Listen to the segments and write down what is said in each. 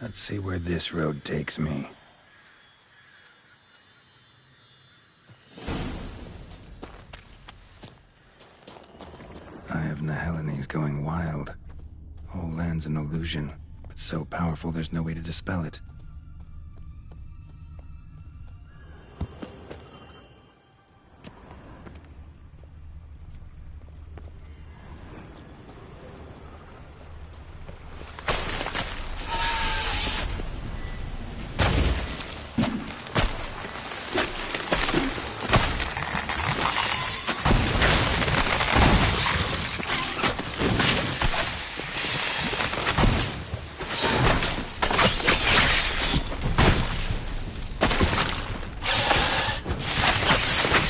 Let's see where this road takes me. Eye of Nehelene is going wild. Whole land's an illusion, but so powerful there's no way to dispel it.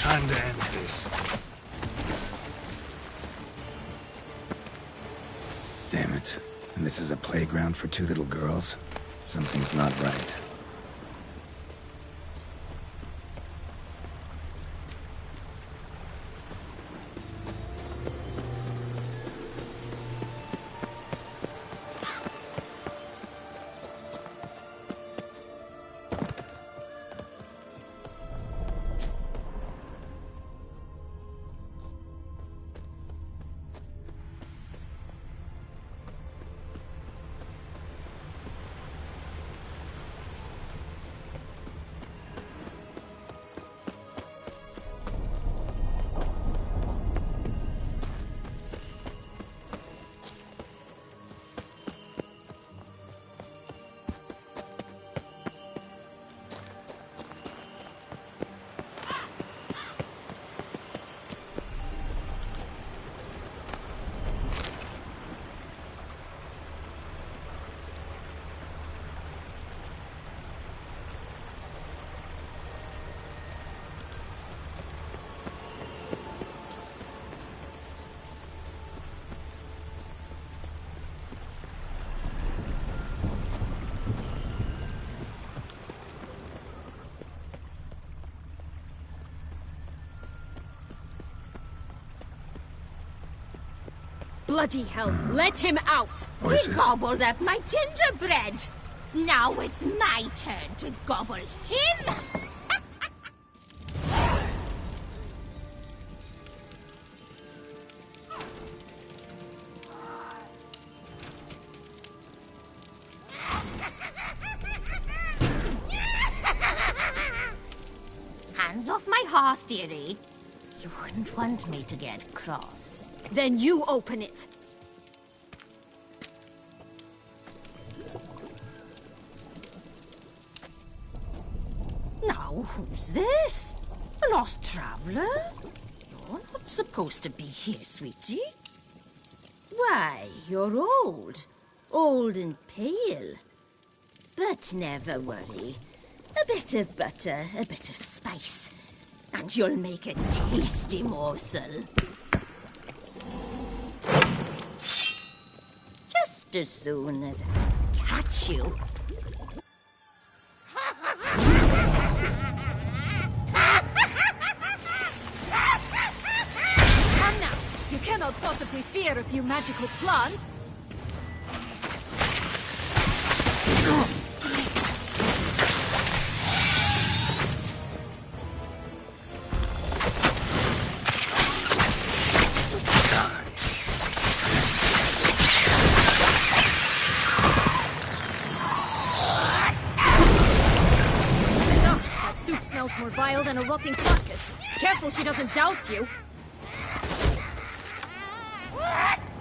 Time to end this. Damn it. And this is a playground for two little girls? Something's not right. Bloody hell, let him out! Voices. He gobbled up my gingerbread. Now it's my turn to gobble him. Hands off my hearth, dearie. You wouldn't want me to get cross. Then you open it. Now, who's this? A lost traveler? You're not supposed to be here, sweetie. Why, you're old. Old and pale. But never worry. A bit of butter, a bit of spice, and you'll make a tasty morsel. Just as soon as I catch you. Come now, you cannot possibly fear a few magical plants. Smells more vile than a rotting carcass. Careful she doesn't douse you.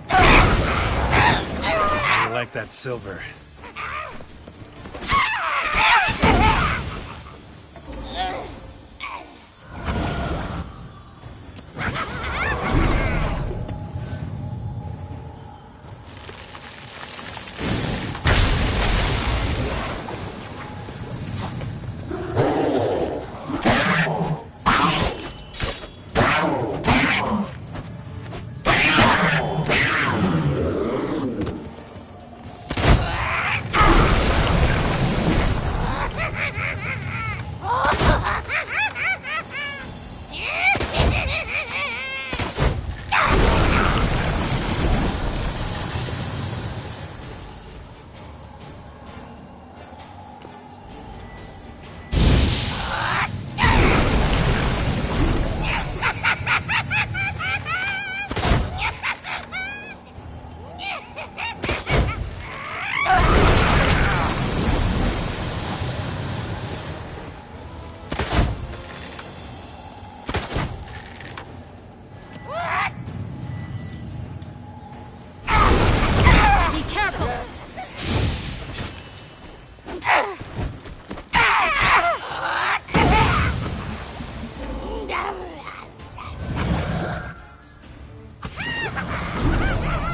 I like that silver.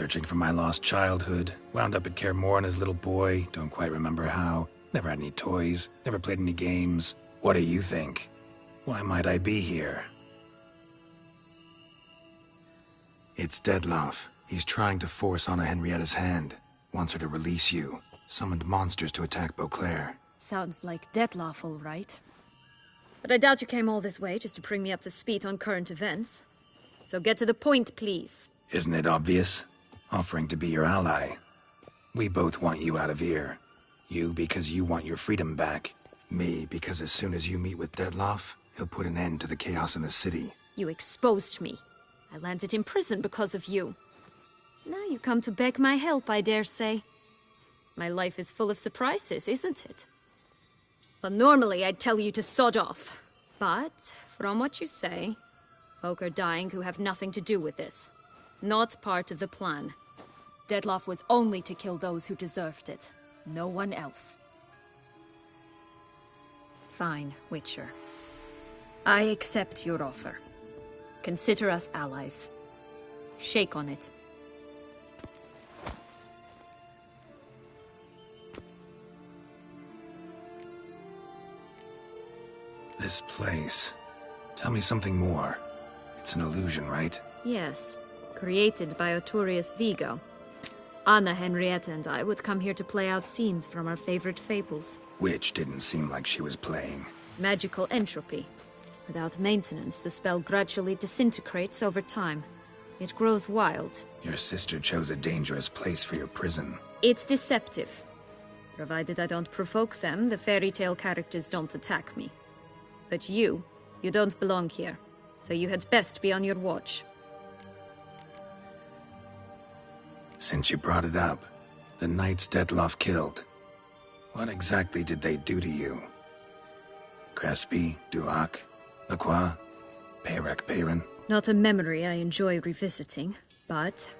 searching for my lost childhood. Wound up at Kaer Morhen as a little boy, don't quite remember how. Never had any toys, never played any games. What do you think? Why might I be here? It's Dettlaff. He's trying to force Anna Henrietta's hand. Wants her to release you. Summoned monsters to attack Beauclair. Sounds like Dettlaff, all right. But I doubt you came all this way just to bring me up to speed on current events. So get to the point, please. Isn't it obvious? Offering to be your ally. We both want you out of here. You because you want your freedom back. Me because as soon as you meet with Dettlaff, he'll put an end to the chaos in the city. You exposed me. I landed in prison because of you. Now you come to beg my help, I dare say. My life is full of surprises, isn't it? Well, normally I'd tell you to sod off. But, from what you say, folk are dying who have nothing to do with this. Not part of the plan. Dettlaff was only to kill those who deserved it. No one else. Fine, Witcher. I accept your offer. Consider us allies. Shake on it. This place. Tell me something more. It's an illusion, right? Yes, created by Arturius Vigo. Anna Henrietta and I would come here to play out scenes from our favorite fables. Which didn't seem like she was playing. Magical entropy. Without maintenance, the spell gradually disintegrates over time. It grows wild. Your sister chose a dangerous place for your prison. It's deceptive. Provided I don't provoke them, the fairy tale characters don't attack me. But you don't belong here. So you had best be on your watch. Since you brought it up, the knights Dettlaff killed. What exactly did they do to you? Crespi, Dullac, Lacroix, Peyrac Peyran? Not a memory I enjoy revisiting, but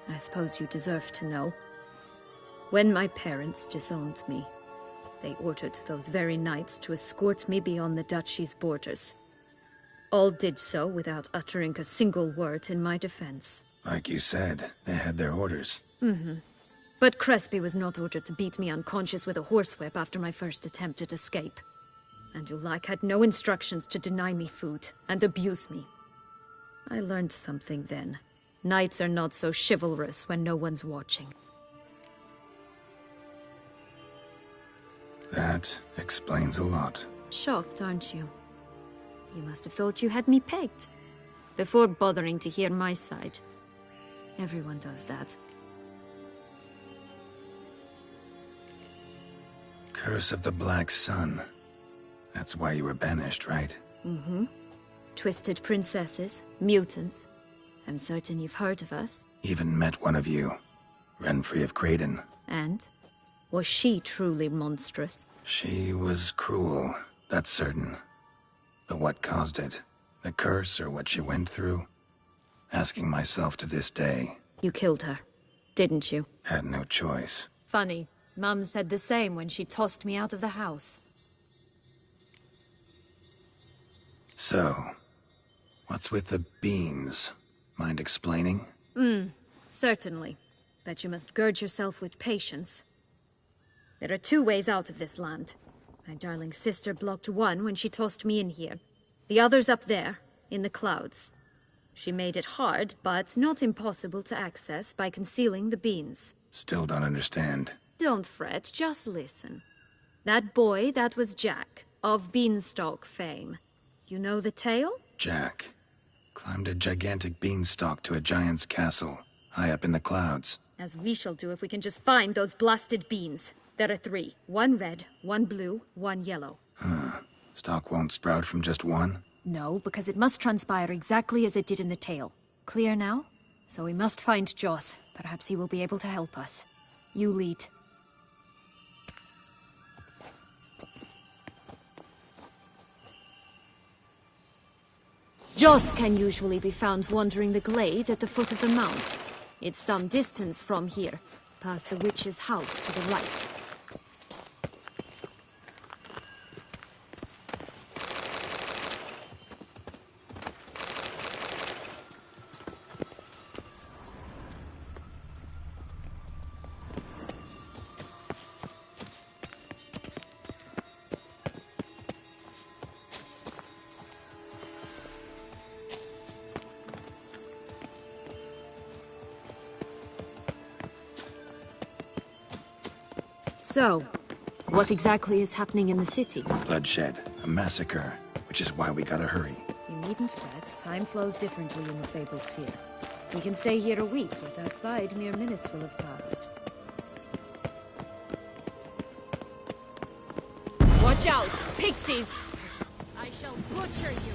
I suppose you deserve to know. When my parents disowned me, they ordered those very knights to escort me beyond the duchy's borders. All did so without uttering a single word in my defense. Like you said, they had their orders. But Crespi was not ordered to beat me unconscious with a horsewhip after my first attempt at escape. And Dullac had no instructions to deny me food and abuse me. I learned something then. Knights are not so chivalrous when no one's watching. That explains a lot. Shocked, aren't you? You must have thought you had me pegged. Before bothering to hear my side. Everyone does that. Curse of the Black Sun. That's why you were banished, right? Twisted princesses, mutants. I'm certain you've heard of us. Even met one of you. Renfri of Craden. And? Was she truly monstrous? She was cruel, that's certain. But what caused it? The curse or what she went through? Asking myself to this day. You killed her, didn't you? Had no choice. Funny. Mum said the same when she tossed me out of the house. So, what's with the beans? Mind explaining? Certainly. But you must gird yourself with patience. There are two ways out of this land. My darling sister blocked one when she tossed me in here. The other's up there, in the clouds. She made it hard, but not impossible to access by concealing the beans. Still don't understand. Don't fret, just listen. That boy, that was Jack, of Beanstalk fame. You know the tale? Jack. Climbed a gigantic beanstalk to a giant's castle, high up in the clouds. As we shall do if we can just find those blasted beans. There are 3. 1 red, 1 blue, 1 yellow. Stalk won't sprout from just one? No, because it must transpire exactly as it did in the tale. Clear now? So we must find Joss. Perhaps he will be able to help us. You lead. Joss can usually be found wandering the glade at the foot of the mount. It's some distance from here, past the witch's house to the right. So, what exactly is happening in the city? Bloodshed, a massacre, which is why we gotta hurry. You needn't fret. Time flows differently in the Fable Sphere. We can stay here a week, yet outside mere minutes will have passed. Watch out! Pixies! I shall butcher you!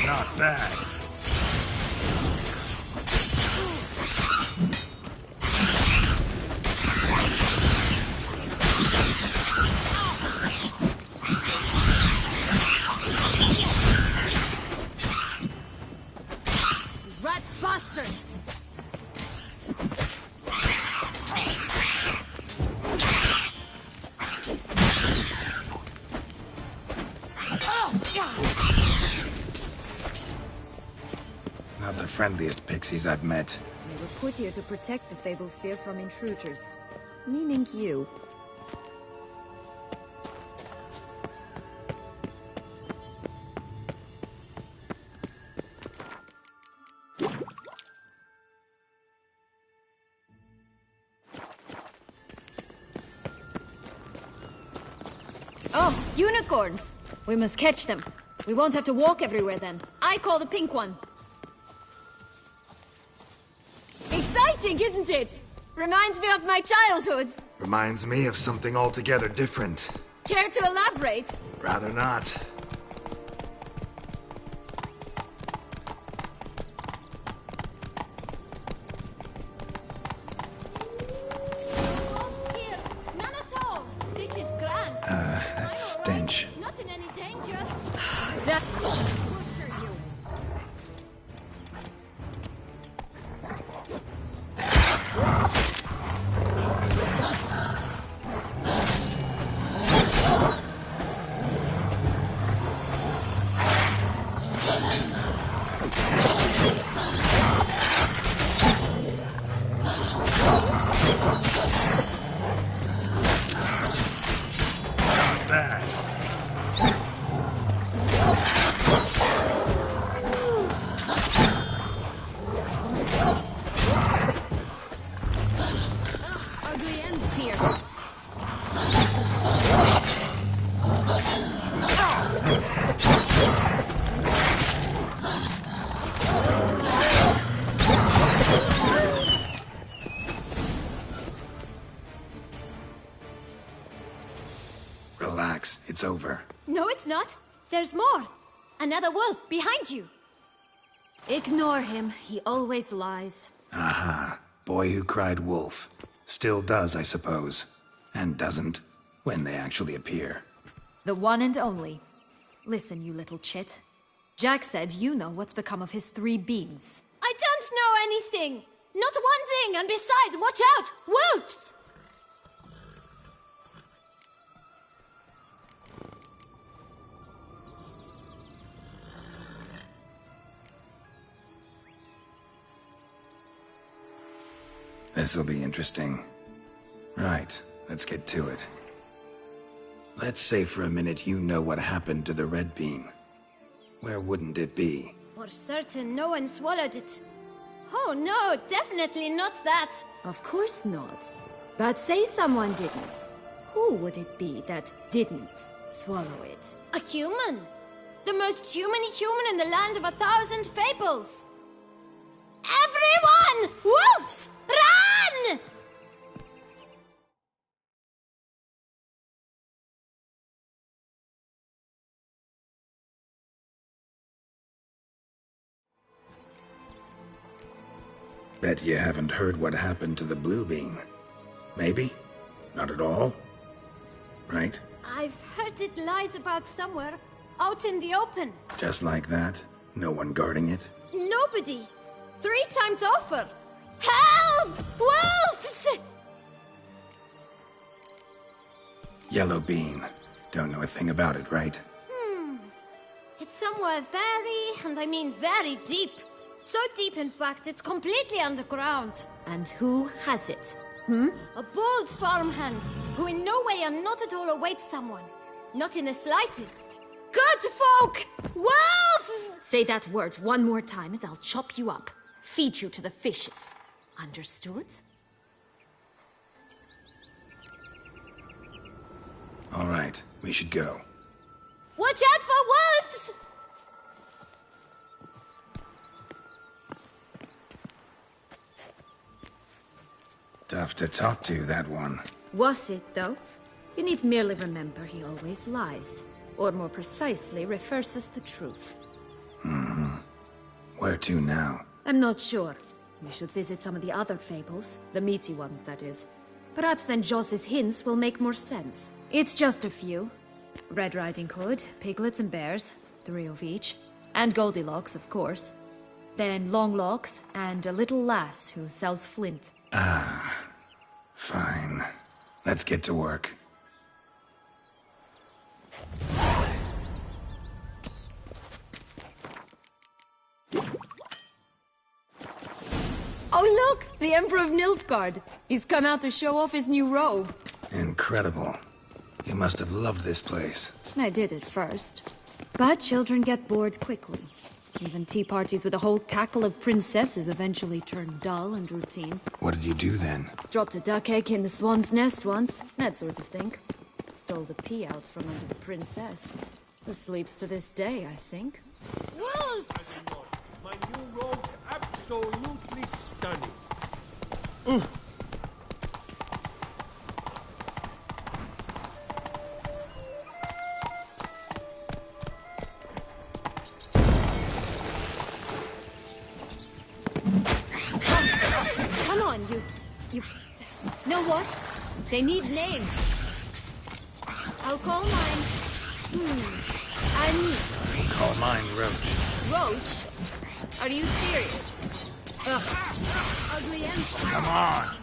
Not bad. Rat bastard! Not the friendliest pixies I've met. We were put here to protect the Fable Sphere from intruders. Meaning you. Oh, unicorns! We must catch them. We won't have to walk everywhere then. I call the pink one. Exciting, isn't it? Reminds me of my childhood. Reminds me of something altogether different. Care to elaborate? Rather not. Here, none at all. This is grand. That stench. Not in any danger. That butcher you. Ugly and fierce. Relax, it's over. No, it's not. There's more. Another wolf behind you. Ignore him. He always lies. Aha. Boy who cried wolf. Still does, I suppose. And doesn't, when they actually appear. The one and only. Listen, you little chit. Jack said you know what's become of his 3 beans. I don't know anything! Not one thing, and besides, watch out! Wolves! This'll be interesting. Right, let's get to it. Let's say for a minute you know what happened to the red bean. Where wouldn't it be? For certain, no one swallowed it. Oh no, definitely not that. Of course not. But say someone didn't. Who would it be that didn't swallow it? A human. The most humany human in the land of 1,000 fables. Everyone! Wolves! Run! Bet you haven't heard what happened to the blue bean. Maybe? Not at all? Right? I've heard it lies about somewhere, out in the open. Just like that? No one guarding it? Nobody. 3 times over. Help! Wolves! Yellow bean. Don't know a thing about it, right? somewhere very, and I mean very deep. So deep, in fact, it's completely underground. And who has it? A bold farmhand, who in no way and not at all awaits someone. Not in the slightest. Good folk! Wolf! Say that word one more time and I'll chop you up. Feed you to the fishes. Understood? All right, we should go. Watch out for wolves! Tough to talk to, that one. Was it, though? You need merely remember he always lies. Or more precisely, reverses the truth. Where to now? I'm not sure. We should visit some of the other fables. The meaty ones, that is. Perhaps then Joss's hints will make more sense. It's just a few. Red Riding Hood, piglets and bears, 3 of each. And Goldilocks, of course. Then Longlocks, and a little lass who sells flint. Fine. Let's get to work. Oh look! The Emperor of Nilfgaard! He's come out to show off his new robe. Incredible. You must have loved this place. I did at first. But children get bored quickly. Even tea parties with a whole cackle of princesses eventually turn dull and routine. What did you do then? Dropped a duck egg in the swan's nest once, that sort of thing. Stole the pea out from under the princess, who sleeps to this day, I think. Wolves! My new robe's absolutely stunning. Come on, you... Know what? They need names. I'll call mine... Annie. Call mine Roach. Roach? Are you serious? Ugh. Ugly Emperor. Come on!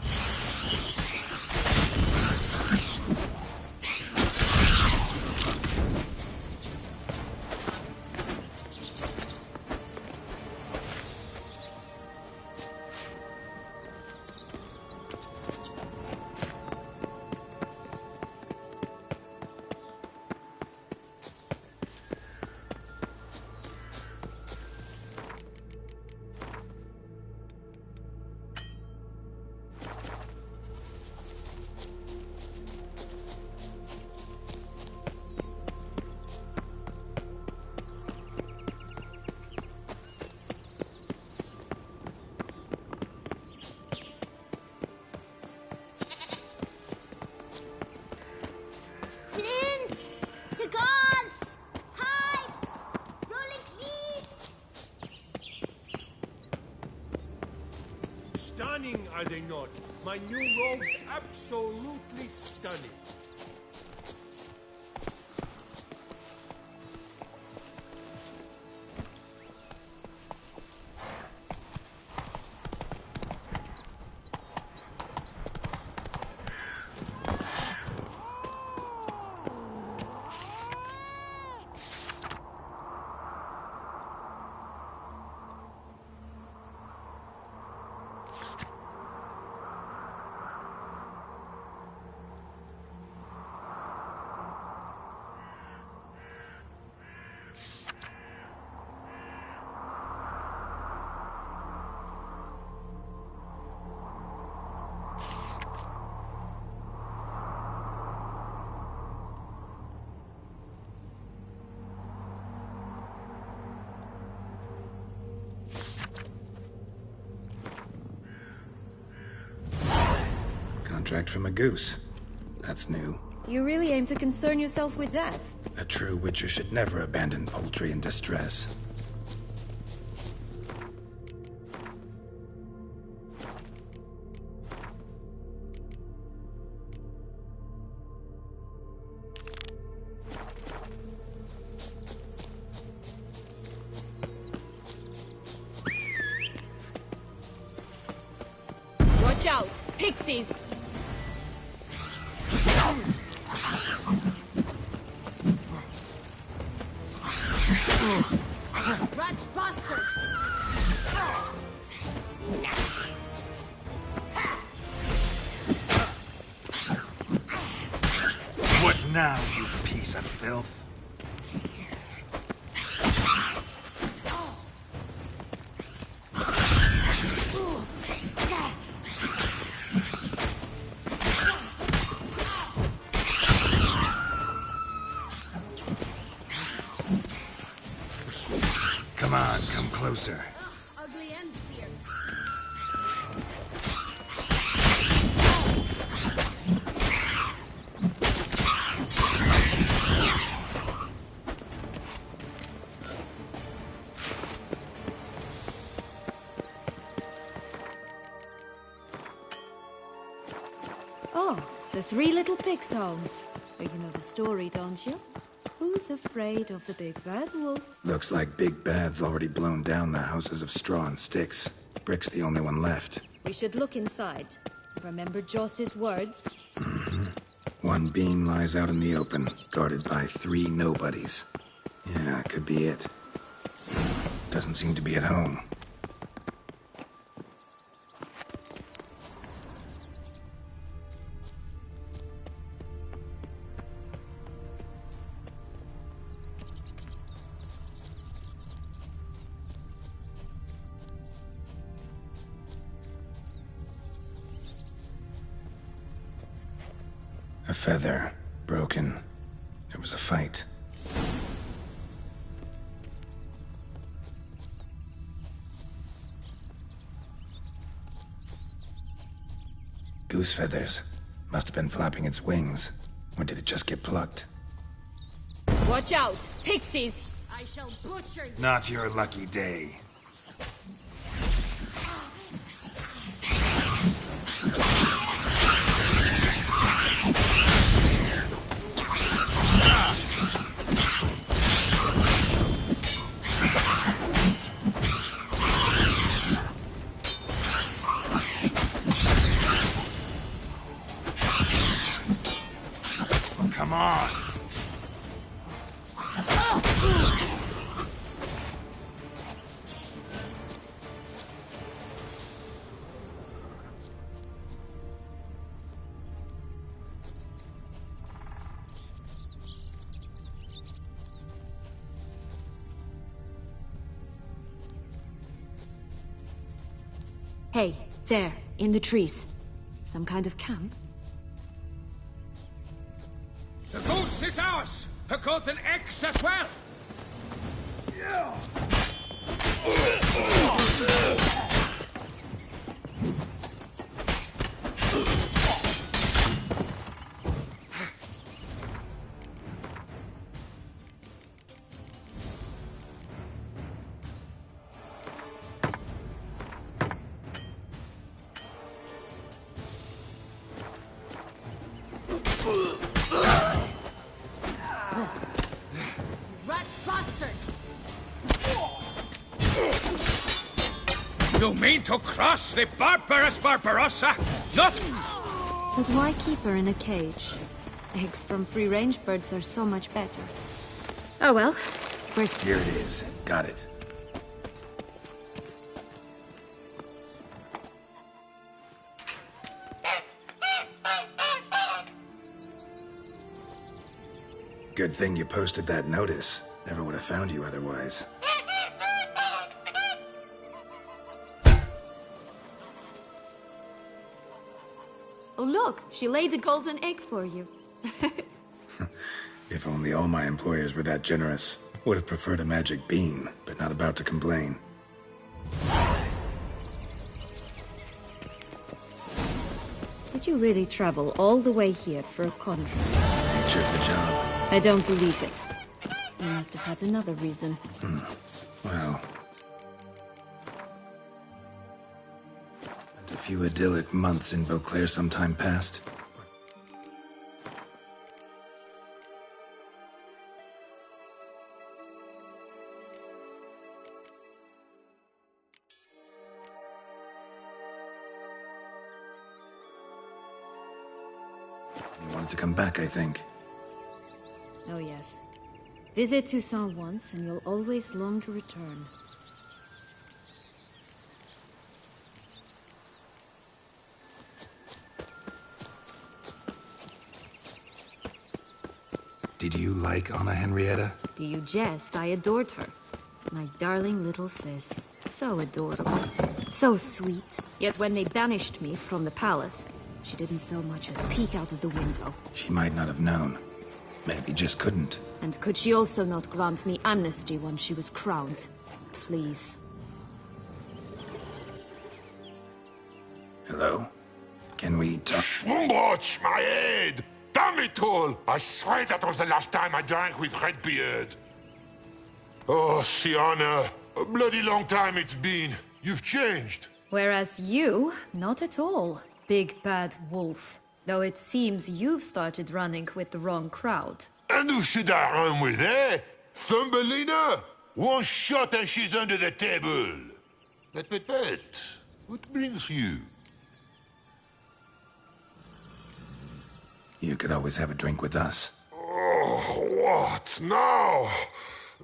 Flint! Cigars! Pipes! Rolling leaves! Stunning, are they not? My new robe's absolutely stunning. Contract from a goose. That's new. You really aim to concern yourself with that? A true witcher should never abandon poultry in distress. Watch out! Pixies! now, you piece of filth? Come on, come closer. Ugly and fierce. Oh, the Three Little Pigs songs. You know the story, don't you? Who's afraid of the big bad wolf? Looks like Big Bad's already blown down the houses of straw and sticks. Brick's the only one left. We should look inside. Remember Joss's words? One beam lies out in the open, guarded by 3 nobodies. Yeah, could be it. Doesn't seem to be at home. A feather. Broken. There was a fight. Goose feathers. Must have been flapping its wings. Or did it just get plucked? Watch out! Pixies! I shall butcher you. Not your lucky day. Come on. Hey, there, in the trees. Some kind of camp? The goose is ours! A golden X as well! Rat bastard! You mean to cross the barbarous Barbarossa? Not... But why keep her in a cage? Eggs from free-range birds are so much better. Oh well. Where's... Here it is. Got it. Good thing you posted that notice. Never would have found you otherwise. Oh look, she laid a golden egg for you. If only all my employers were that generous. Would have preferred a magic bean, but not about to complain. Did you really travel all the way here for a contract? Nature of the job. I don't believe it. You must have had another reason. Well... and a few idyllic months in Beauclair sometime past. You wanted to come back, I think. Oh yes. Visit Toussaint once and you'll always long to return. Did you like Anna Henrietta? Do you jest? I adored her. My darling little sis. So adorable. So sweet. Yet when they banished me from the palace, she didn't so much as peek out of the window. She might not have known. Maybe just couldn't. And could she also not grant me amnesty once she was crowned? Please. Hello? Can we talk? Schwumbroch, my head! Damn it all! I swear that was the last time I drank with Redbeard. Oh, Sienna, a bloody long time it's been. You've changed. Whereas you, not at all, big bad wolf. Though it seems you've started running with the wrong crowd. And who should I run with, eh? Thumbelina? One shot and she's under the table. But, what brings you? You could always have a drink with us. Oh, what now?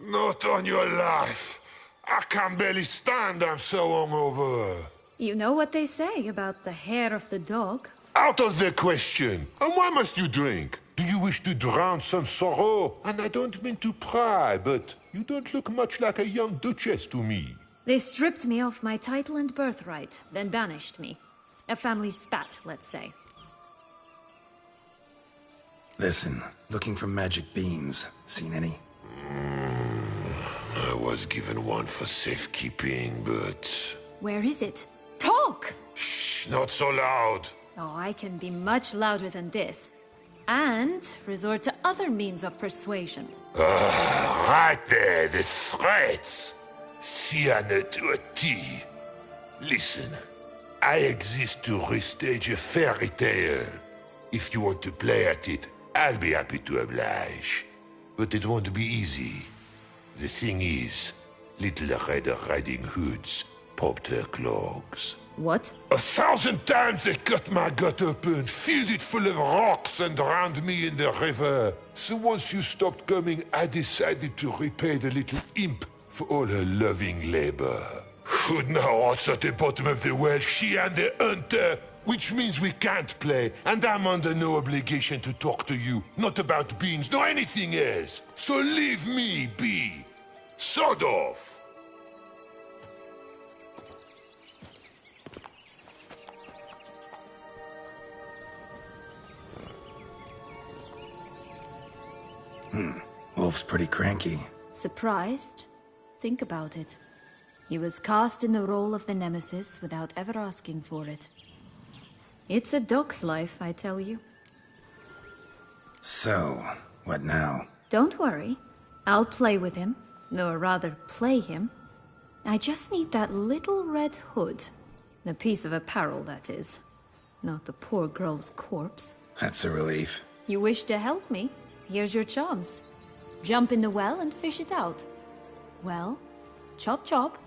Not on your life. I can barely stand, I'm so hungover. You know what they say about the hair of the dog? Out of the question. And why must you drink? Do you wish to drown some sorrow? And I don't mean to pry, but you don't look much like a young duchess to me. They stripped me of my title and birthright, then banished me. A family spat, let's say. Listen, looking for magic beans. Seen any? I was given one for safekeeping, but... Where is it? Talk! Shh, not so loud. Oh, I can be much louder than this. And resort to other means of persuasion. Right there, the threats. Sienna to a T. Listen, I exist to restage a fairy tale. If you want to play at it, I'll be happy to oblige. But it won't be easy. The thing is, Little Red Riding Hoods popped her clogs. What? 1,000 times they cut my gut open, filled it full of rocks and drowned me in the river. So once you stopped coming, I decided to repay the little imp for all her loving labor. Who'd know what's at the bottom of the well? She and the hunter, which means we can't play, and I'm under no obligation to talk to you, not about beans, nor anything else. So leave me be. Sod off. Wolf's pretty cranky. Surprised? Think about it. He was cast in the role of the Nemesis without ever asking for it. It's a dog's life, I tell you. So, what now? Don't worry. I'll play with him. Or rather, play him. I just need that little red hood. The piece of apparel, that is. Not the poor girl's corpse. That's a relief. You wish to help me? Here's your chance. Jump in the well and fish it out. Well, chop chop.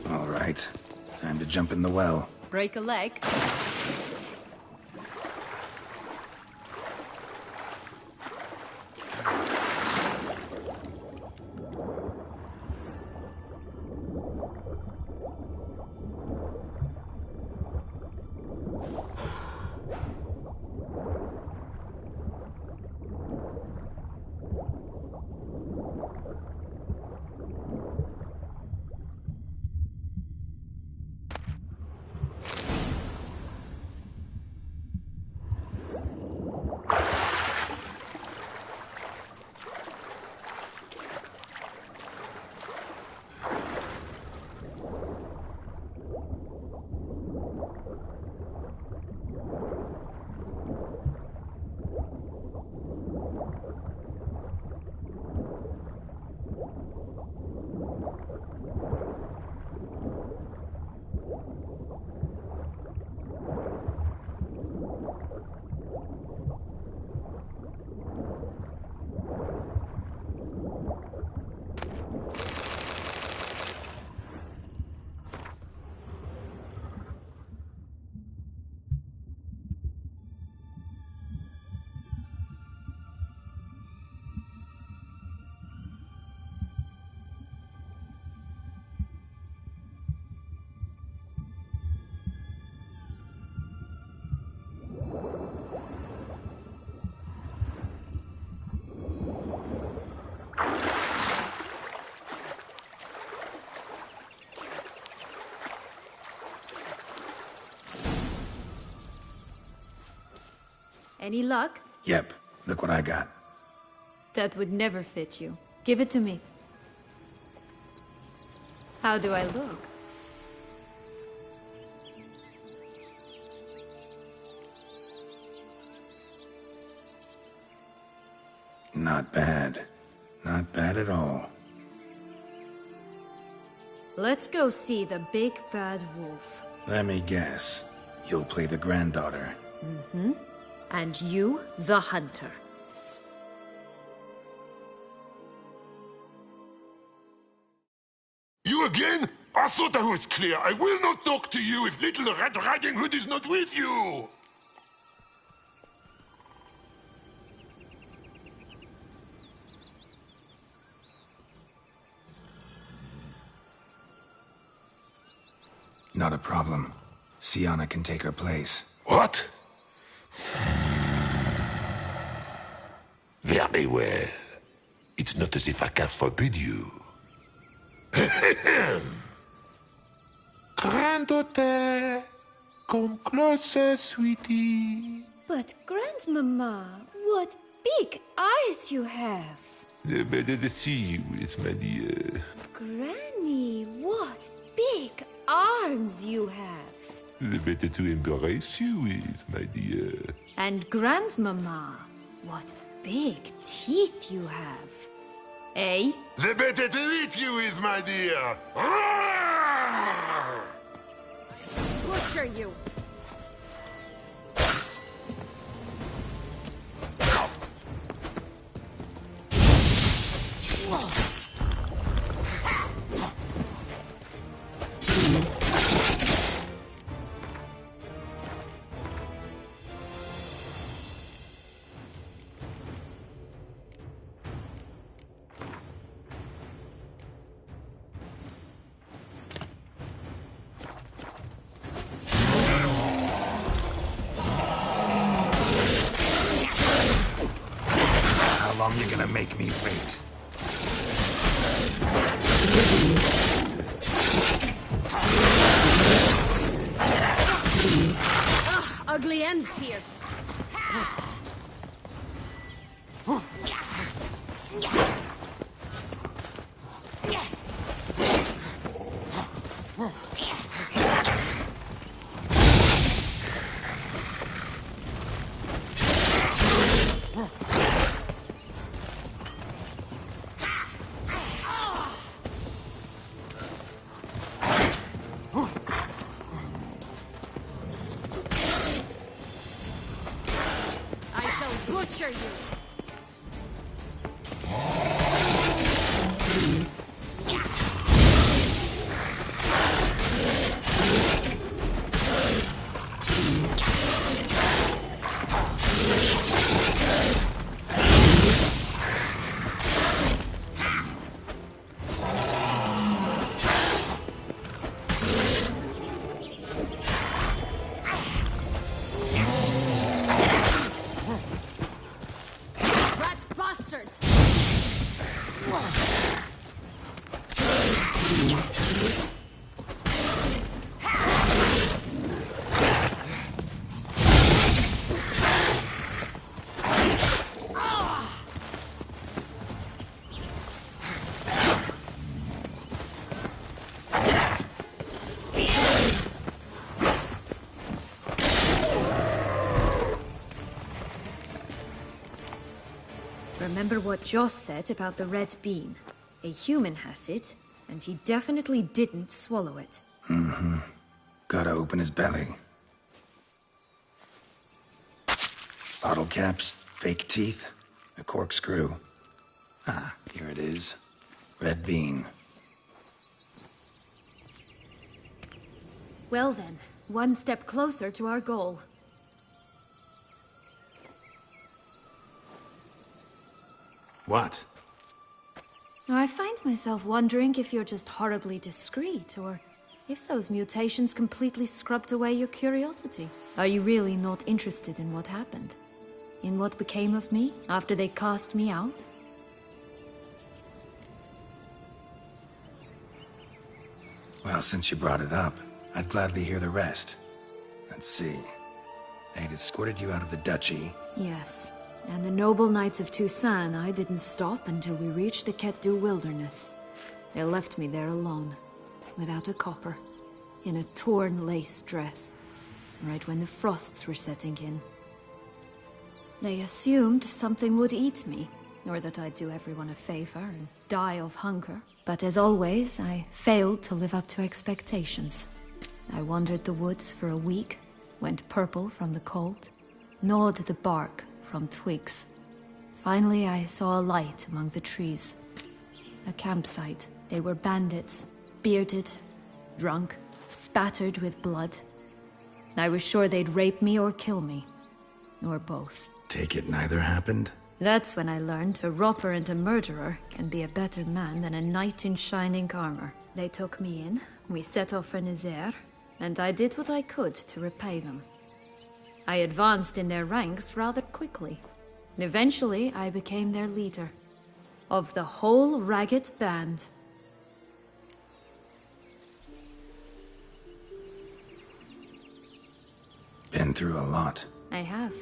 All right. Time to jump in the well. Break a leg. Any luck? Yep, look what I got. That would never fit you. Give it to me. How do I look? Not bad. Not bad at all. Let's go see the big bad wolf. Let me guess. You'll play the granddaughter. And you, the hunter. You again? I thought I was clear. I will not talk to you if Little Red Riding Hood is not with you! Not a problem. Sienna can take her place. What? Very well. It's not as if I can forbid you. Granddaughter, come closer, sweetie. But, Grandmama, what big eyes you have! The better to see you with, my dear. Granny, what big arms you have! The better to embrace you with, my dear. And Grandmama, what big teeth you have. Eh? The better to eat you with, my dear. Butcher you! How long you gonna make me wait? Ugly and fierce. I shall butcher you. Rat bastard! Remember what Joss said about the red bean. A human has it, and he definitely didn't swallow it. Gotta open his belly. Bottle caps, fake teeth, a corkscrew. Ah, here it is. Red bean. Well then, one step closer to our goal. What? I find myself wondering if you're just horribly discreet, or if those mutations completely scrubbed away your curiosity. Are you really not interested in what happened? In what became of me after they cast me out? Well, since you brought it up, I'd gladly hear the rest. Let's see. They'd escorted you out of the duchy. Yes, and the noble knights of Toussaint I didn't stop until we reached the Ketdu wilderness. They left me there alone, without a copper, in a torn lace dress, right when the frosts were setting in. They assumed something would eat me, or that I'd do everyone a favor and die of hunger. But as always, I failed to live up to expectations. I wandered the woods for a week, went purple from the cold, gnawed the bark from twigs. Finally, I saw a light among the trees. A campsite. They were bandits, bearded, drunk, spattered with blood. I was sure they'd rape me or kill me, or both. Take it neither happened? That's when I learned a robber and a murderer can be a better man than a knight in shining armor. They took me in, we set off for Nazaire, and I did what I could to repay them. I advanced in their ranks rather quickly. Eventually, I became their leader. Of the whole ragged band. Been through a lot. I have.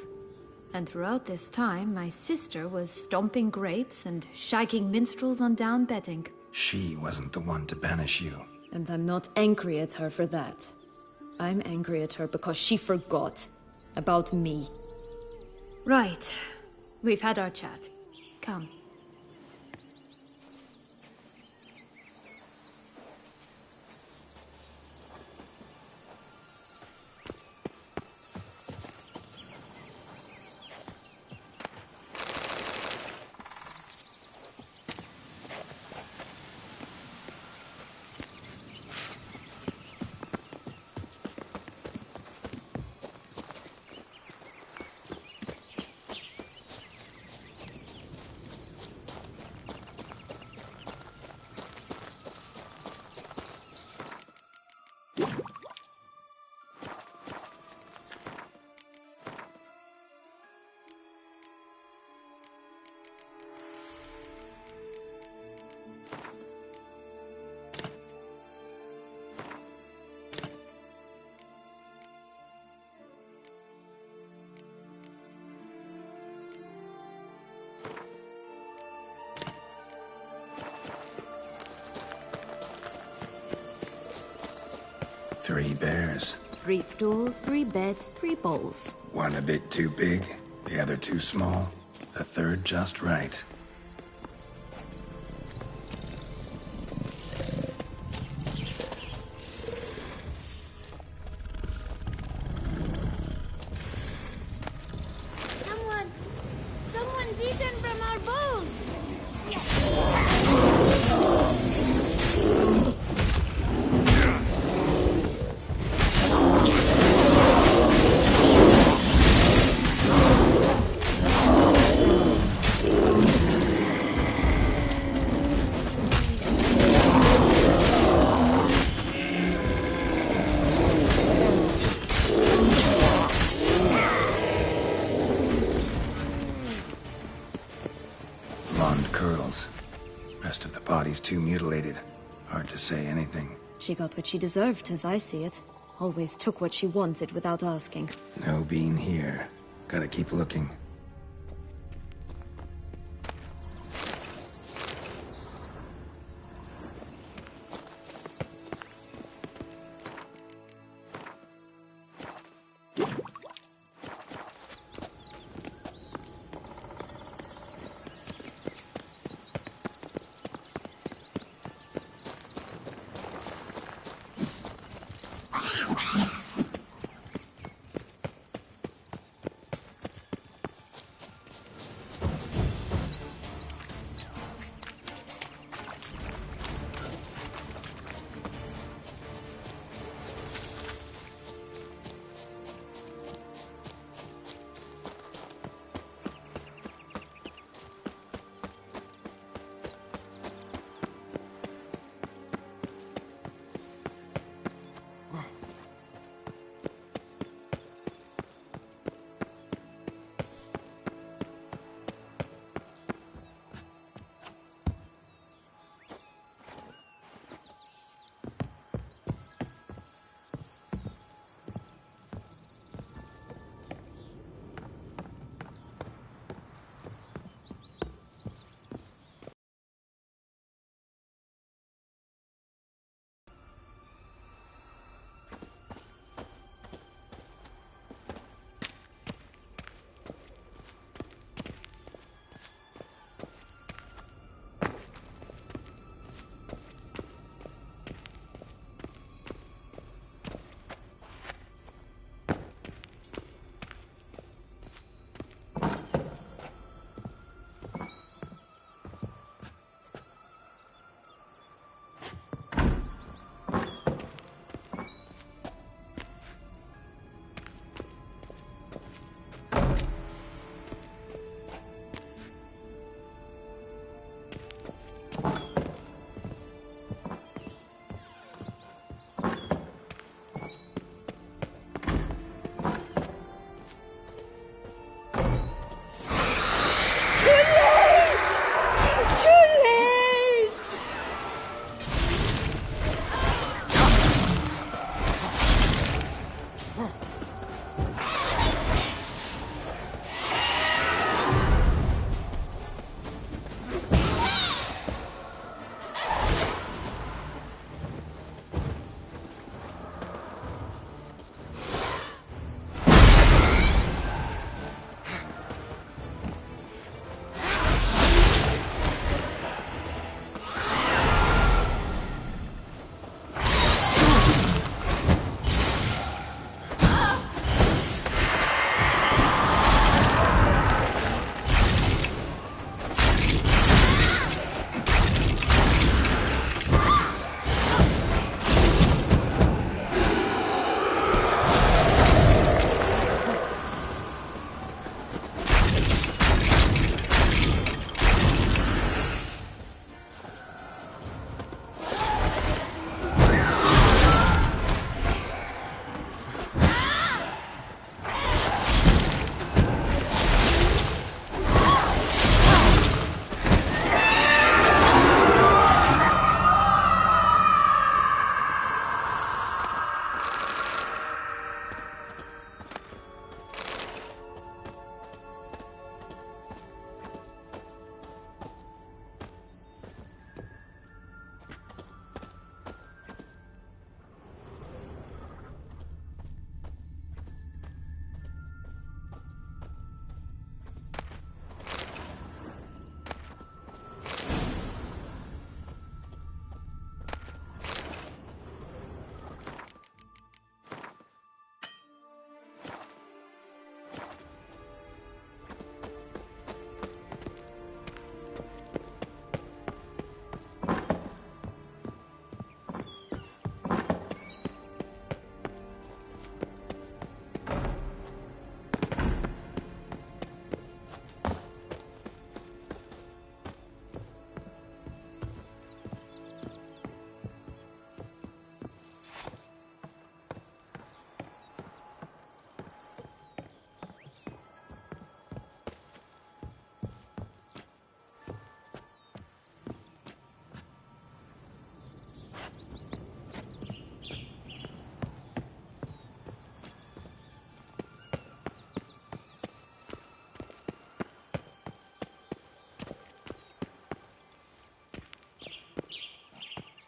And throughout this time, my sister was stomping grapes and shagging minstrels on down bedding. She wasn't the one to banish you. And I'm not angry at her for that. I'm angry at her because she forgot about me. Right. We've had our chat. Come. Three bears. 3 stools, 3 beds, 3 bowls. One a bit too big, the other too small, the third just right. Someone's eaten from our bowls! Blonde curls. Rest of the body's too mutilated. Hard to say anything. She got what she deserved, as I see it. Always took what she wanted without asking. No bean here. Gotta keep looking.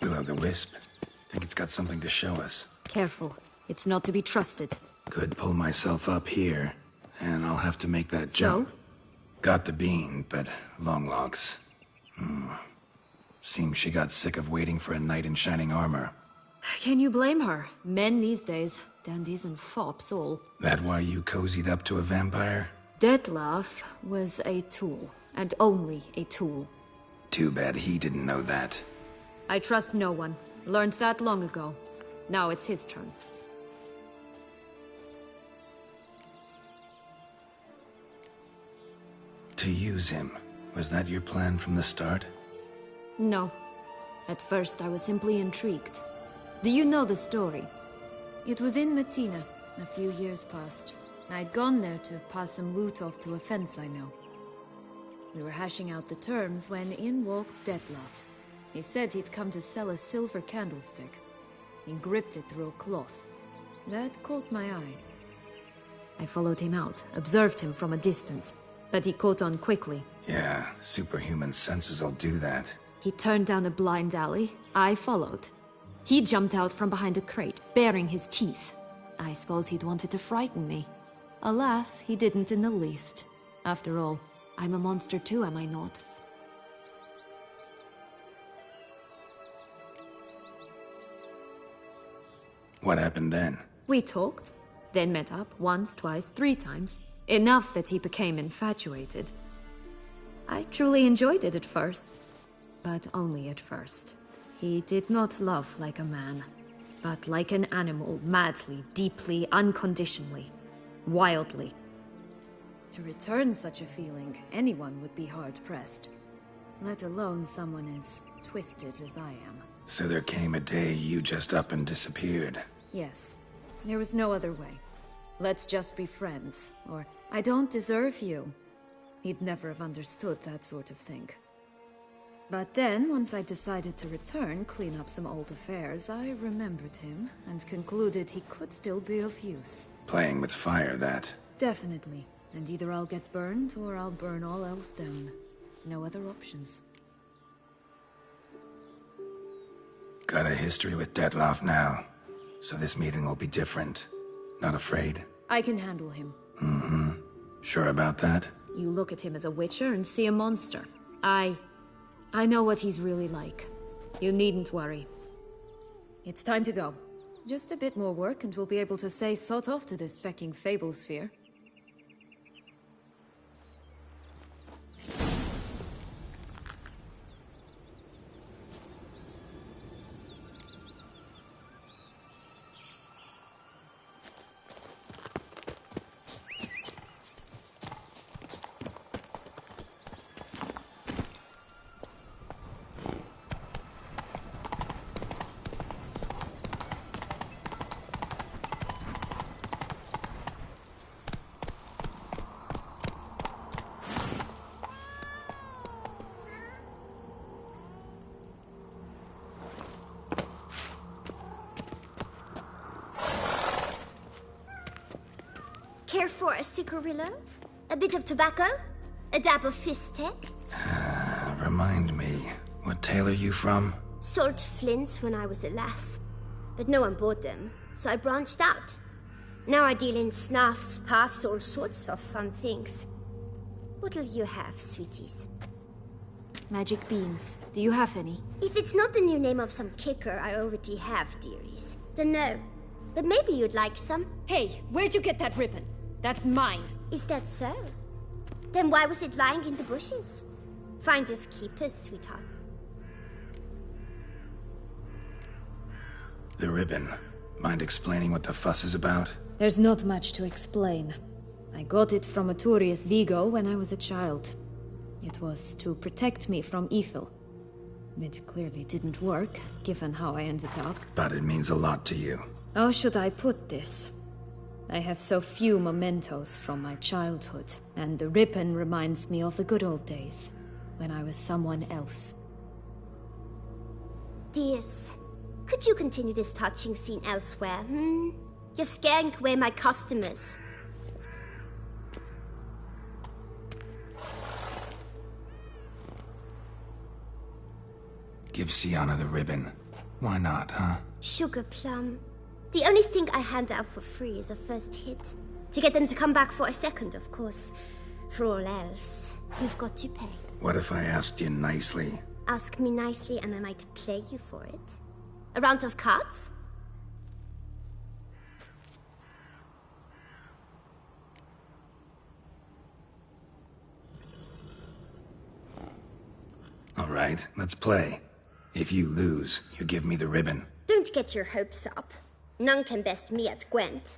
Will-o'-the-Wisp. Think it's got something to show us. Careful. It's not to be trusted. Could pull myself up here, and I'll have to make that jump. So? Got the bean, but long logs. Seems she got sick of waiting for a knight in shining armor. Can you blame her? Men these days, dandies and fops all. That why you cozied up to a vampire? Dettlaff was a tool, and only a tool. Too bad he didn't know that. I trust no one. Learned that long ago. Now it's his turn. To use him. Was that your plan from the start? No. At first I was simply intrigued. Do you know the story? It was in Matina, a few years past. I'd gone there to pass some loot off to a fence I know. We were hashing out the terms when in walked Dettlaff. He said he'd come to sell a silver candlestick. He gripped it through a cloth. That caught my eye. I followed him out, observed him from a distance, but he caught on quickly. Yeah, superhuman senses will do that. He turned down a blind alley. I followed. He jumped out from behind a crate, baring his teeth. I suppose he'd wanted to frighten me. Alas, he didn't in the least. After all, I'm a monster too, am I not? What happened then? We talked, then met up once, twice, 3 times. Enough that he became infatuated. I truly enjoyed it at first, but only at first. He did not love like a man, but like an animal, madly, deeply, unconditionally, wildly. To return such a feeling, anyone would be hard-pressed. Let alone someone as twisted as I am. So there came a day you just up and disappeared. Yes. There was no other way. Let's just be friends, or I don't deserve you. He'd never have understood that sort of thing. But then, once I decided to return, clean up some old affairs, I remembered him and concluded he could still be of use. Playing with fire, that. Definitely. And either I'll get burned, or I'll burn all else down. No other options. Got a history with Dettlaff now, so this meeting will be different. Not afraid? I can handle him. Mm-hmm. Sure about that? You look at him as a witcher and see a monster. I know what he's really like. You needn't worry. It's time to go. Just a bit more work and we'll be able to say sort off to this fecking fable sphere. Care for a cigarillo? A bit of tobacco? A dab of fistek? Remind me, what tale are you from? Sold flints when I was a lass. But no one bought them, so I branched out. Now I deal in snuffs, puffs, all sorts of fun things. What'll you have, sweeties? Magic beans. Do you have any? If it's not the new name of some kicker I already have, dearies, then no. But maybe you'd like some. Hey, where'd you get that ribbon? That's mine. Is that so? Then why was it lying in the bushes? Finders keepers, sweetheart. The ribbon. Mind explaining what the fuss is about? There's not much to explain. I got it from Aturius Vigo when I was a child. It was to protect me from Ethel. It clearly didn't work, given how I ended up. But it means a lot to you. How should I put this? I have so few mementos from my childhood, and the ribbon reminds me of the good old days, when I was someone else. Dears, could you continue this touching scene elsewhere, You're scaring away my customers. Give Sienna the ribbon. Why not, huh? Sugar plum. The only thing I hand out for free is a first hit. To get them to come back for a second, of course. For all else, you've got to pay. What if I asked you nicely? Ask me nicely and I might play you for it. A round of cards? All right, let's play. If you lose, you give me the ribbon. Don't get your hopes up. None can best me at Gwent.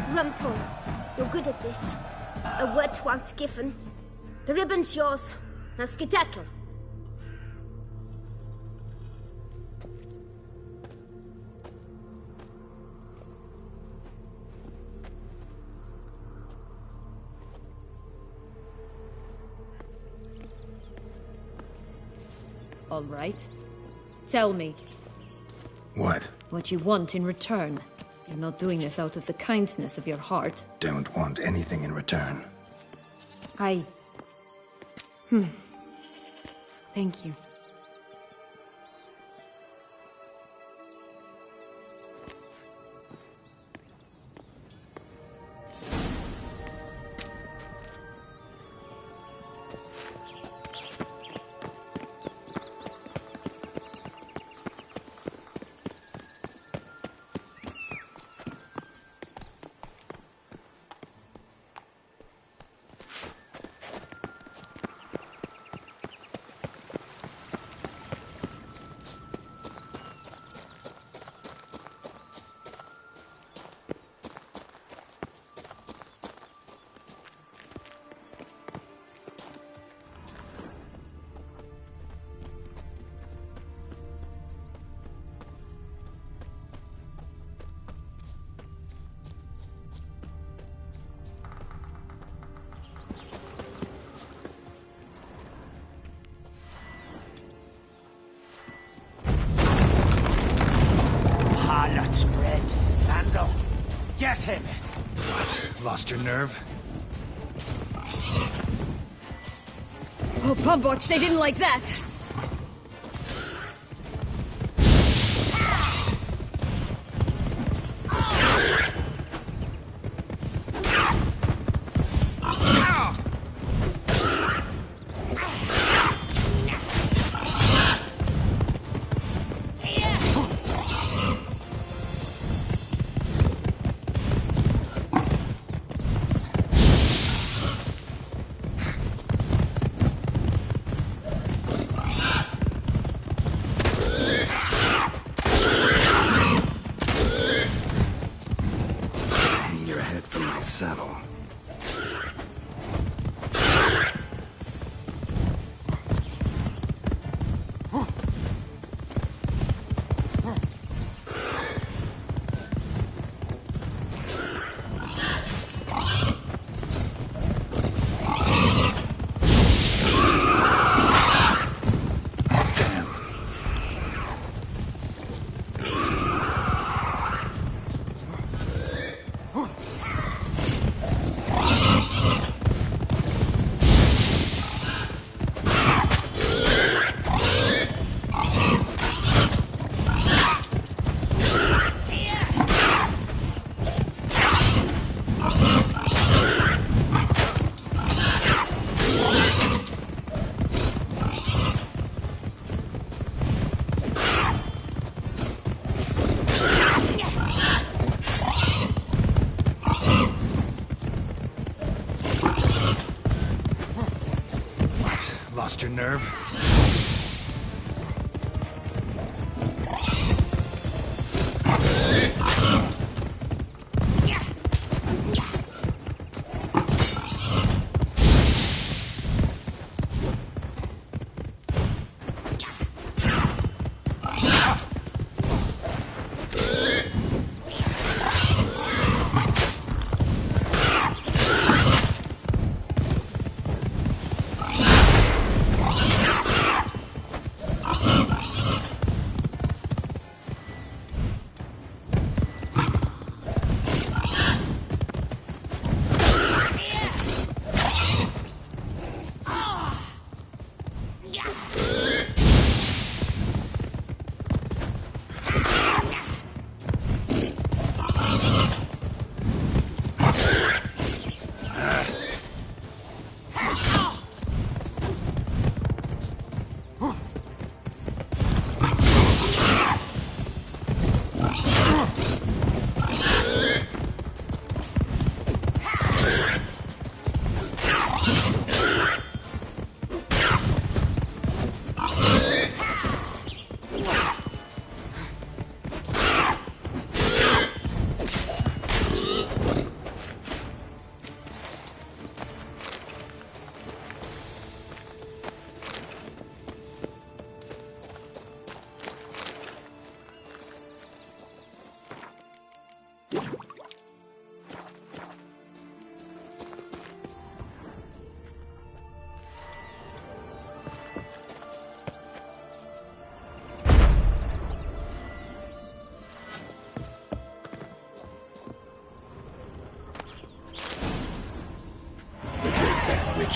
Rumpole, you're good at this. A word once given. The ribbon's yours. Now skedaddle. All right. Tell me. What? What you want in return. You're not doing this out of the kindness of your heart. Don't want anything in return. Thank you. Harlot's bread, Vandal. Get him! What? Lost your nerve? Oh, Pumbotch, they didn't like that! Saddle. Lost your nerve?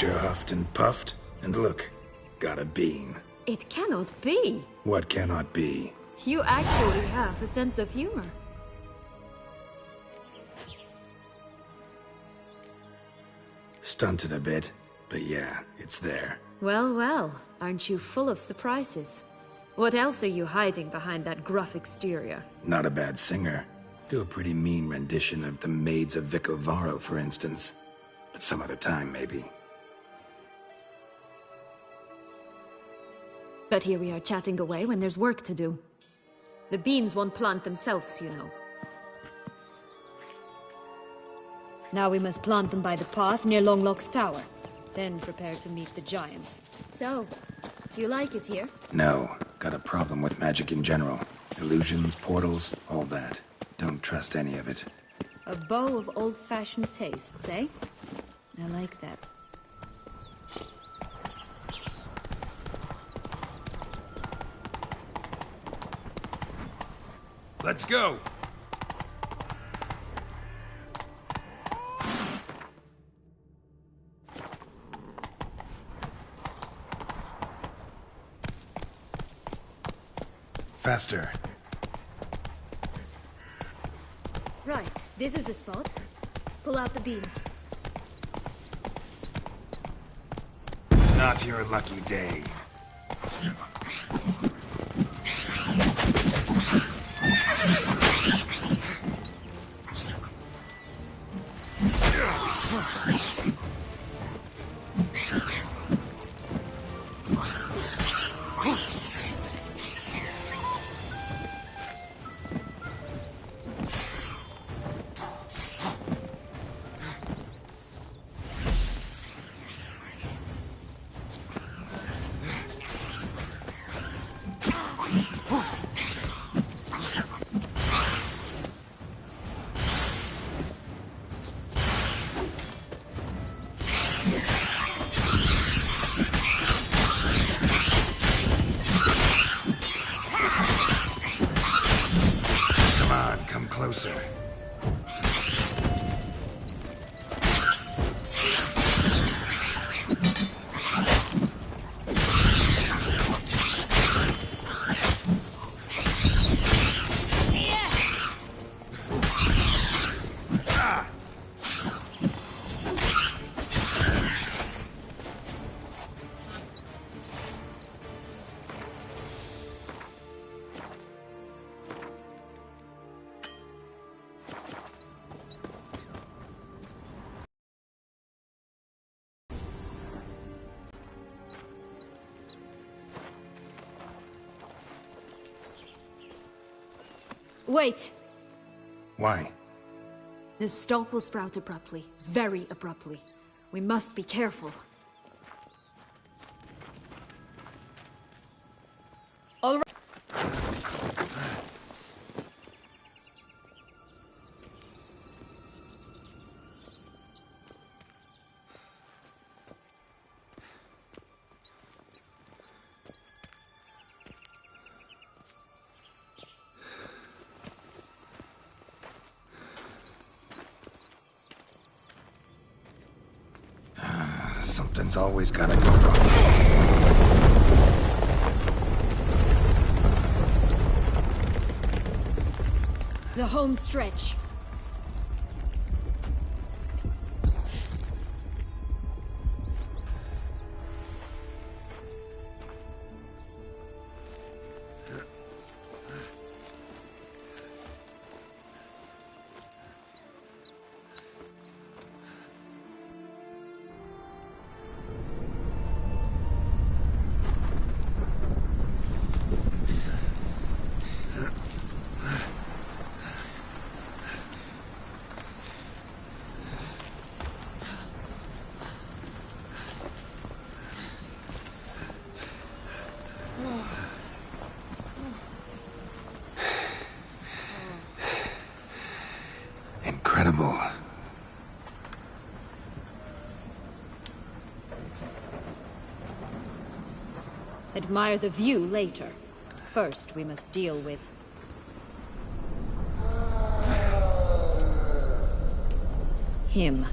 Creature huffed and puffed, and look, got a bean. It cannot be. What cannot be? You actually have a sense of humor. Stunted a bit, but yeah, it's there. Well, well, aren't you full of surprises? What else are you hiding behind that gruff exterior? Not a bad singer. Do a pretty mean rendition of The Maids of Vicovaro, for instance. But some other time, maybe. But here we are chatting away when there's work to do. The beans won't plant themselves, you know. Now we must plant them by the path near Longlock's tower. Then prepare to meet the giant. So, you like it here? No, got a problem with magic in general. Illusions, portals, all that. Don't trust any of it. A bow of old-fashioned tastes, eh? I like that. Let's go! Faster. Right, this is the spot. Pull out the beans. Not your lucky day. Closer. Wait! Why? The stalk will sprout abruptly. Very abruptly. We must be careful. All right. Something's always gotta go wrong. The home stretch. Incredible. Admire the view later. First, we must deal with... him.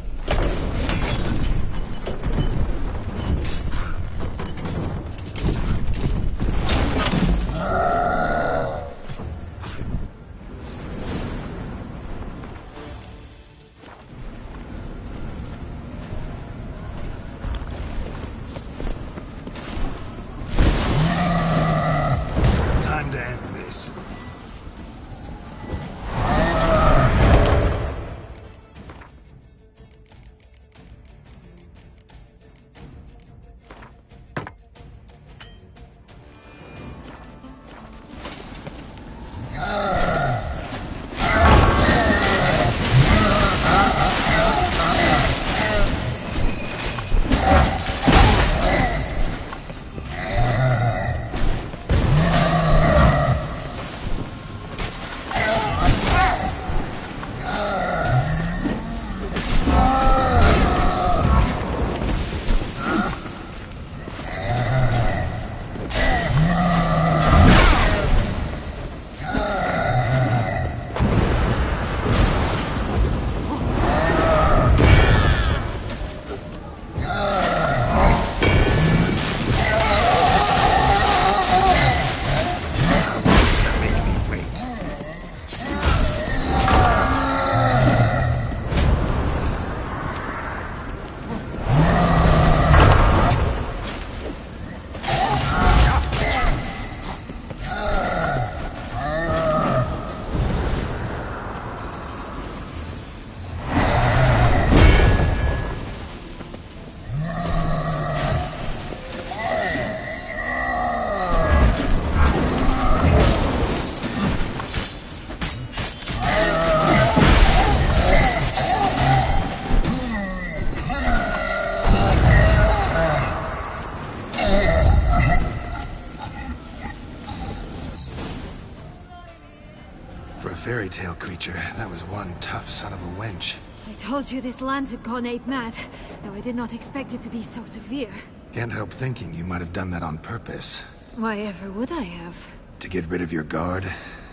For a fairy tale creature, that was one tough son of a wench. I told you this land had gone ape mad, though I did not expect it to be so severe. Can't help thinking you might have done that on purpose. Why ever would I have? To get rid of your guard,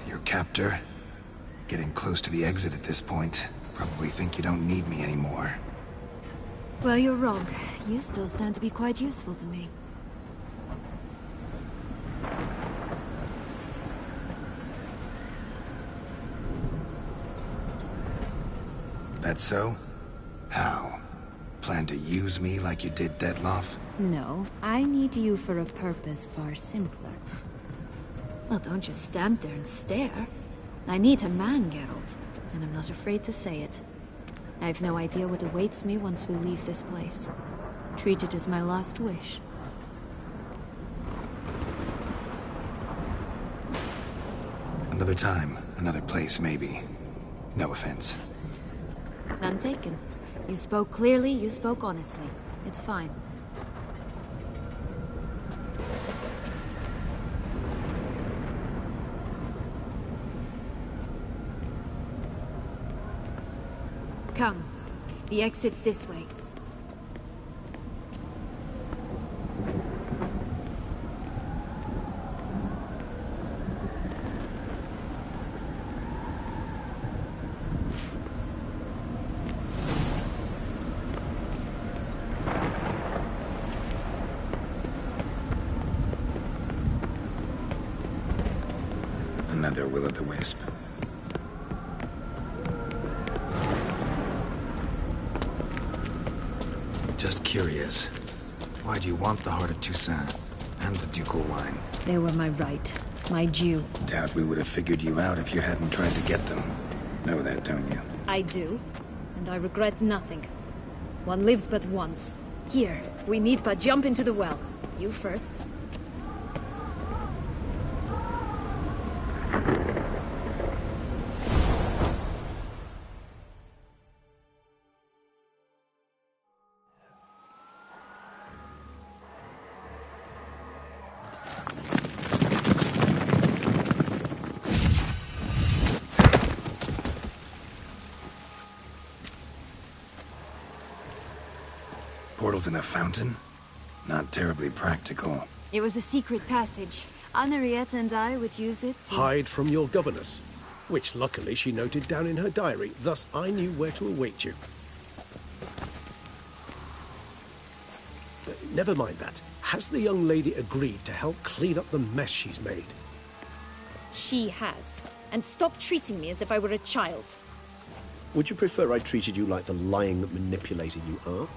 your captor. Getting close to the exit at this point. Probably think you don't need me anymore. Well, you're wrong. You still stand to be quite useful to me. That so? How? Plan to use me like you did Detloff? No, I need you for a purpose far simpler. Well, don't just stand there and stare. I need a man, Geralt, and I'm not afraid to say it. I have no idea what awaits me once we leave this place. Treat it as my last wish. Another time, another place, maybe. No offense. None taken. You spoke clearly, you spoke honestly. It's fine. Come. The exit's this way. Another will-o'-the-wisp. Just curious. Why do you want the Heart of Toussaint and the ducal wine? They were my right. My due. Doubt we would have figured you out if you hadn't tried to get them. Know that, don't you? I do. And I regret nothing. One lives but once. Here, we need but jump into the well. You first. Portals in a fountain? Not terribly practical. It was a secret passage. Henriette and I would use it to... Hide from your governess, which luckily she noted down in her diary, thus I knew where to await you. Never mind that. Has the young lady agreed to help clean up the mess she's made? She has. And stop treating me as if I were a child. Would you prefer I treated you like the lying manipulator you are?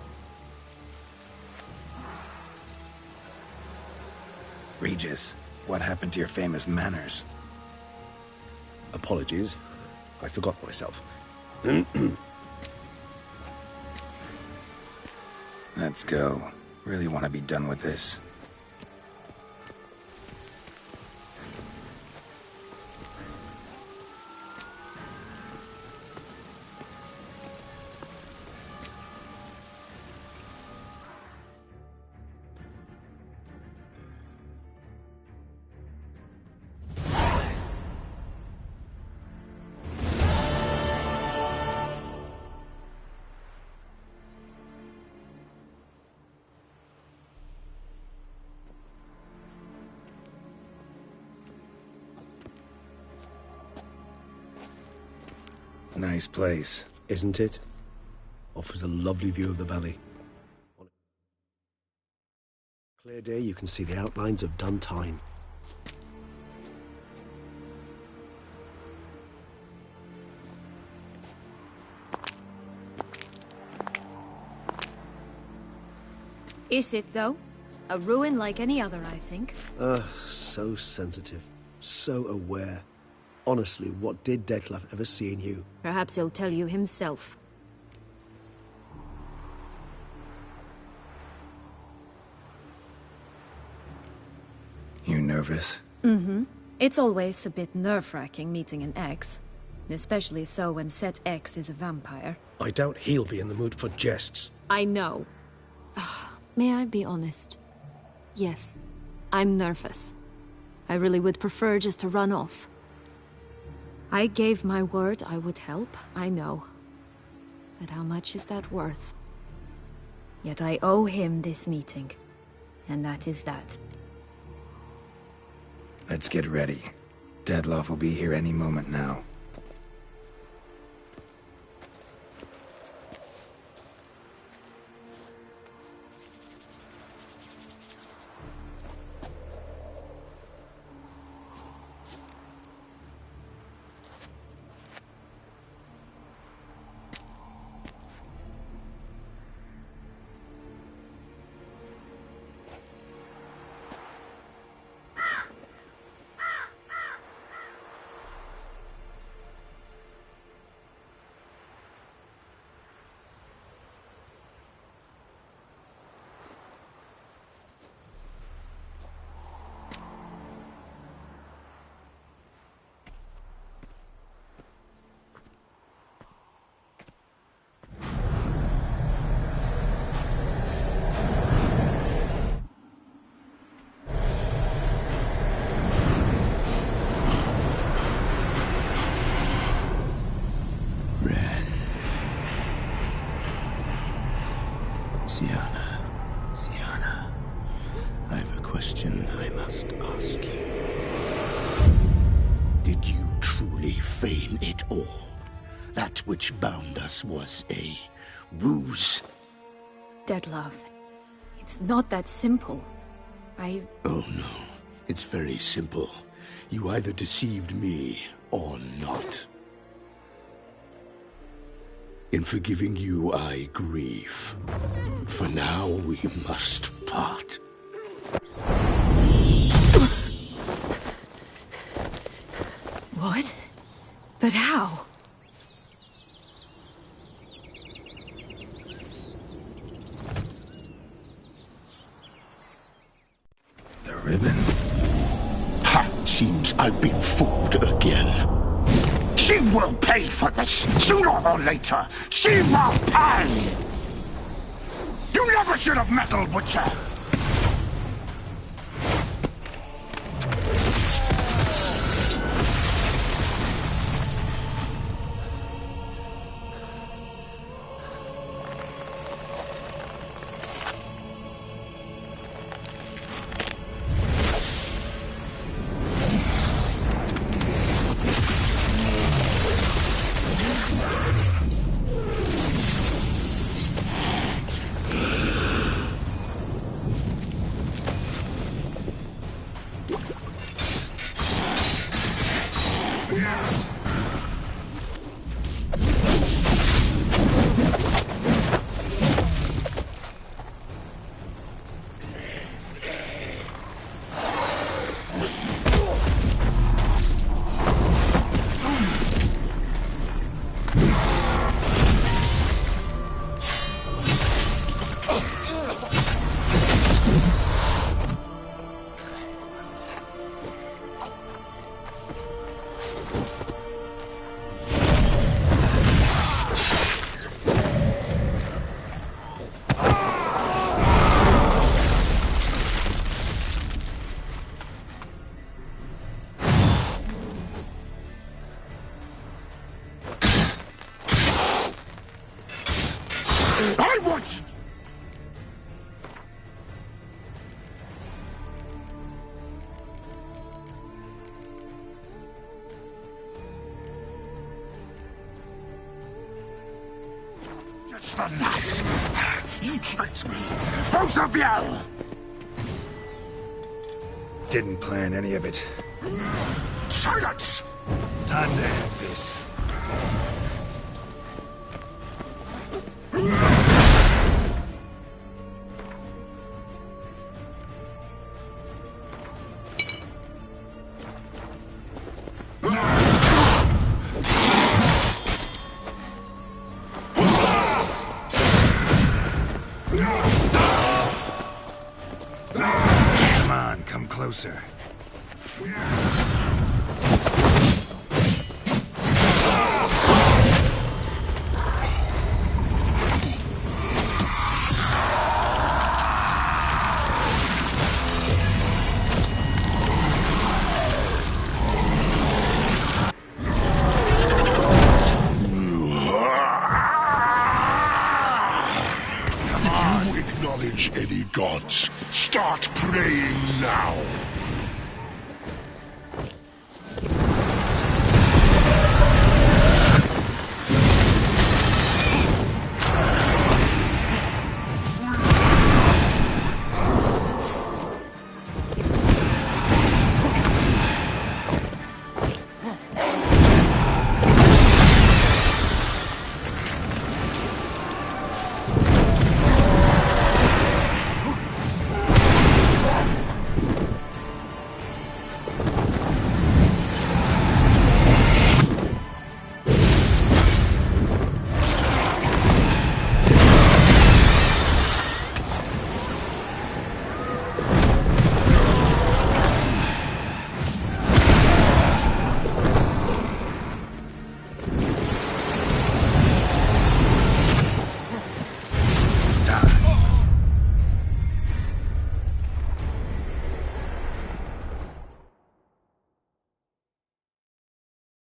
Regis, what happened to your famous manners? Apologies. I forgot myself. Let's go. Really want to be done with this. Nice place. Isn't it? Offers a lovely view of the valley. On a clear day, you can see the outlines of Dun Tine. Is it, though? A ruin like any other, I think. So sensitive. So aware. Honestly, what did Dettlaff ever see in you? Perhaps he'll tell you himself. You nervous? Mm-hmm. It's always a bit nerve-wracking meeting an ex. Especially so when said ex is a vampire. I doubt he'll be in the mood for jests. I know. May I be honest? Yes, I'm nervous. I really would prefer just to run off. I gave my word I would help, I know. But how much is that worth? Yet I owe him this meeting, and that is that. Let's get ready. Dettlaff will be here any moment now. Syanna, I have a question I must ask you. Did you truly feign it all? That which bound us was a ruse? Dettlaff, it's not that simple. Oh no, it's very simple. You either deceived me or not. In forgiving you, I grieve. For now, we must part. What? But how? The ribbon? Ha! Seems I've been fooled again. She will pay for this, sooner or later. She will pay! You never should have meddled with her. The lass! You tricked me! Both of you! Didn't plan any of it. Silence! Time to end this. Come on, come closer. Start praying now.